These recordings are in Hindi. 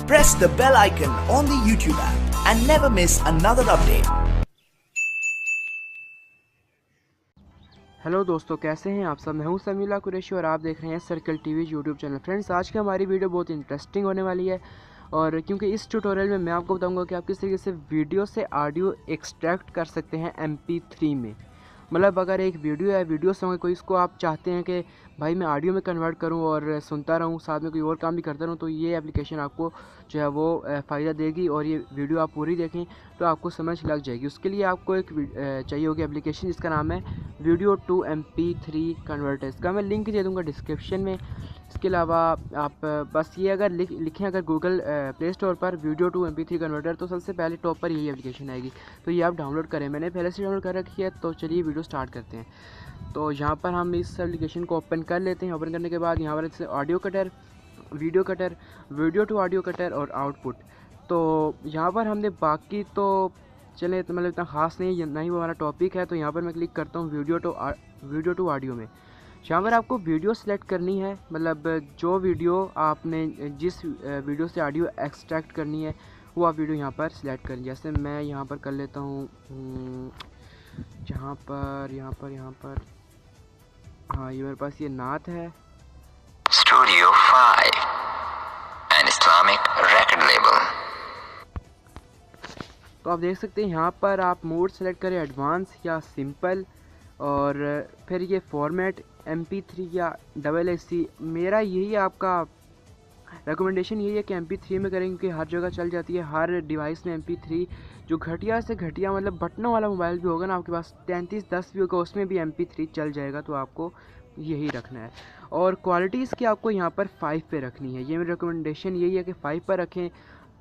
press the bell icon on the YouTube app and never miss another update. Hello दोस्तों, कैसे हैं आप सब। मैं हूं समीला कुरैशी और आप देख रहे हैं circle TV YouTube channel. Friends, आज की हमारी वीडियो बहुत इंटरेस्टिंग होने वाली है और क्योंकि इस ट्यूटोरियल में मैं आपको बताऊंगा कि आप किस तरीके से वीडियो से ऑडियो एक्सट्रैक्ट कर सकते हैं MP3 में। मतलब अगर एक वीडियो है, वीडियो सॉन्ग है कोई, इसको आप चाहते हैं कि भाई मैं ऑडियो में कन्वर्ट करूं और सुनता रहूं, साथ में कोई और काम भी करता रहूं, तो ये एप्लीकेशन आपको जो है वो फ़ायदा देगी। और ये वीडियो आप पूरी देखें तो आपको समझ लग जाएगी। उसके लिए आपको एक चाहिए होगी एप्लीकेशन जिसका नाम है वीडियो टू MP3 कन्वर्टर। इसका मैं लिंक दे दूँगा डिस्क्रिप्शन में। इसके अलावा आप बस ये अगर लिखें अगर गूगल प्ले स्टोर पर वीडियो टू MP3 कन्वर्टर, तो सबसे पहले टॉप पर यही एप्लीकेशन आएगी। तो ये आप डाउनलोड करें, मैंने पहले से डाउनलोड कर रखी है। तो चलिए वीडियो स्टार्ट करते हैं। तो यहाँ पर हम इस एप्लीकेशन को ओपन कर लेते हैं। ओपन करने के बाद यहाँ पर जैसे audio cutter, video cutter, video to audio cutter और आउटपुट। तो यहाँ पर हमने बाकी तो चले तो मतलब इतना ख़ास नहीं, ना ही वो हमारा टॉपिक है। तो यहाँ पर मैं क्लिक करता हूँ वीडियो टू ऑडियो में। यहाँ पर आपको वीडियो सेलेक्ट करनी है, मतलब जो वीडियो आपने जिस वीडियो से ऑडियो एक्सट्रैक्ट करनी है वो आप वीडियो यहाँ पर सिलेक्ट करें। जैसे मैं यहाँ पर कर लेता हूँ यहाँ पर हाँ, ये मेरे पास ये नात है। Studio 5, an Islamic record label. तो आप देख सकते हैं यहाँ पर आप मोड सेलेक्ट करें, एडवांस या सिंपल, और फिर ये फॉर्मेट MP3 या AAC। मेरा यही आपका रिकमेंडेशन यही है कि MP3 में करें, क्योंकि हर जगह चल जाती है, हर डिवाइस में MP3। जो घटिया से घटिया मतलब बटनों वाला मोबाइल भी होगा ना आपके पास, 3310 भी होगा, उसमें भी MP3 चल जाएगा। तो आपको यही रखना है। और क्वालिटी इसकी आपको यहाँ पर 5 पे रखनी है। ये मेरी रिकमेंडेशन यही है कि 5 पर रखें।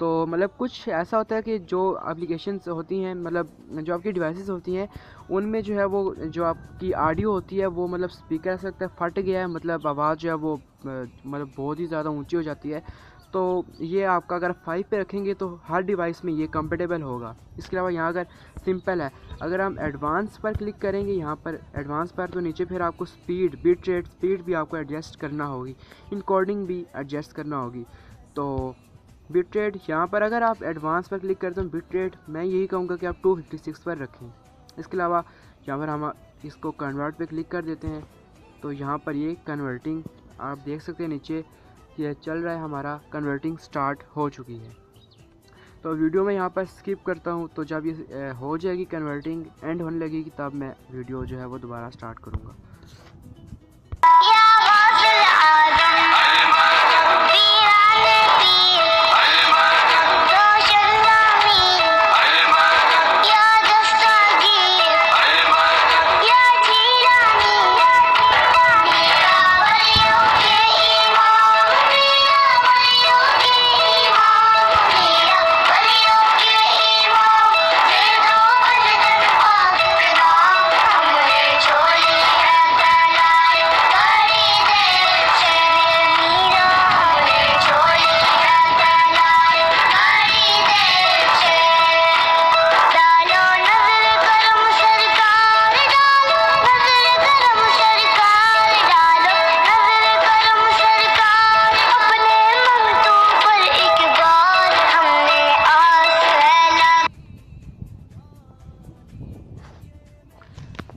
तो मतलब कुछ ऐसा होता है कि जो एप्लीकेशंस होती हैं, मतलब जो आपकी डिवाइसेस होती हैं, उनमें जो है वो जो आपकी ऑडियो होती है वो मतलब स्पीकर ऐसा लगता है फट गया है, मतलब आवाज़ जो है वो मतलब बहुत ही ज़्यादा ऊंची हो जाती है। तो ये आपका अगर 5 पे रखेंगे तो हर डिवाइस में ये कंफर्टेबल होगा। इसके अलावा यहाँ अगर सिंपल है, अगर हम एडवांस पर क्लिक करेंगे यहाँ पर एडवांस पर, तो नीचे फिर आपको स्पीड, बिट रेट, स्पीड भी आपको एडजस्ट करना होगी, इनकोडिंग भी एडजस्ट करना होगी। तो बिट रेट यहाँ पर अगर आप एडवांस पर क्लिक करते हैं, बिट रेट मैं यही कहूँगा कि आप 256 पर रखें। इसके अलावा यहाँ पर हम इसको कन्वर्ट पे क्लिक कर देते हैं। तो यहाँ पर ये कन्वर्टिंग आप देख सकते हैं, नीचे ये चल रहा है, हमारा कन्वर्टिंग स्टार्ट हो चुकी है। तो वीडियो में यहाँ पर स्किप करता हूँ। तो जब ये हो जाएगी कन्वर्टिंग, एंड होने लगेगी, तब मैं वीडियो जो है वो दोबारा स्टार्ट करूँगा।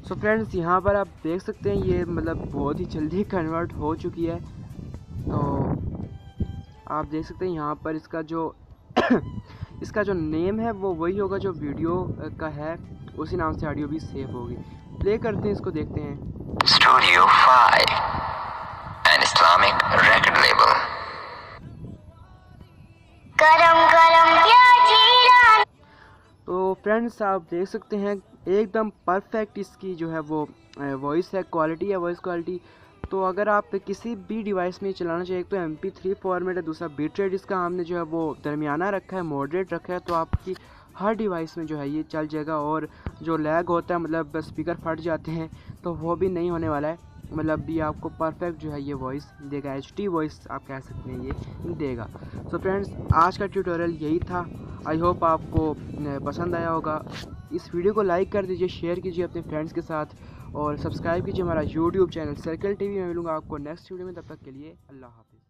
तो फ्रेंड्स, यहाँ पर आप देख सकते हैं ये मतलब बहुत ही जल्दी कन्वर्ट हो चुकी है। तो आप देख सकते हैं यहाँ पर इसका जो इसका जो नेम है वो वही होगा जो वीडियो का है, उसी नाम से ऑडियो भी सेव होगी। प्ले करते हैं, इसको देखते हैं। Studio 5, an Islamic record label. तो फ्रेंड्स, आप देख सकते हैं एकदम परफेक्ट इसकी जो है वो वॉइस है, क्वालिटी है, वॉइस क्वालिटी। तो अगर आप किसी भी डिवाइस में चलाना चाहिए, तो MP3 फॉर्मेट है, दूसरा बिट रेट इसका हमने जो है वो दरमियाना रखा है, मॉडरेट रखा है। तो आपकी हर डिवाइस में जो है ये चल जाएगा। और जो लैग होता है, मतलब स्पीकर फट जाते हैं, तो वो भी नहीं होने वाला है। मतलब ये आपको परफेक्ट जो है ये वॉइस देगा, HD वॉइस आप कह सकते हैं ये देगा। सो फ्रेंड्स, आज का ट्यूटोरियल यही था। आई होप आपको पसंद आया होगा। इस वीडियो को लाइक कर दीजिए, शेयर कीजिए अपने फ्रेंड्स के साथ और सब्सक्राइब कीजिए हमारा यूट्यूब चैनल सर्कल टीवी में। मिलूंगा आपको नेक्स्ट वीडियो में, तब तक के लिए अल्लाह हाफ़िज़।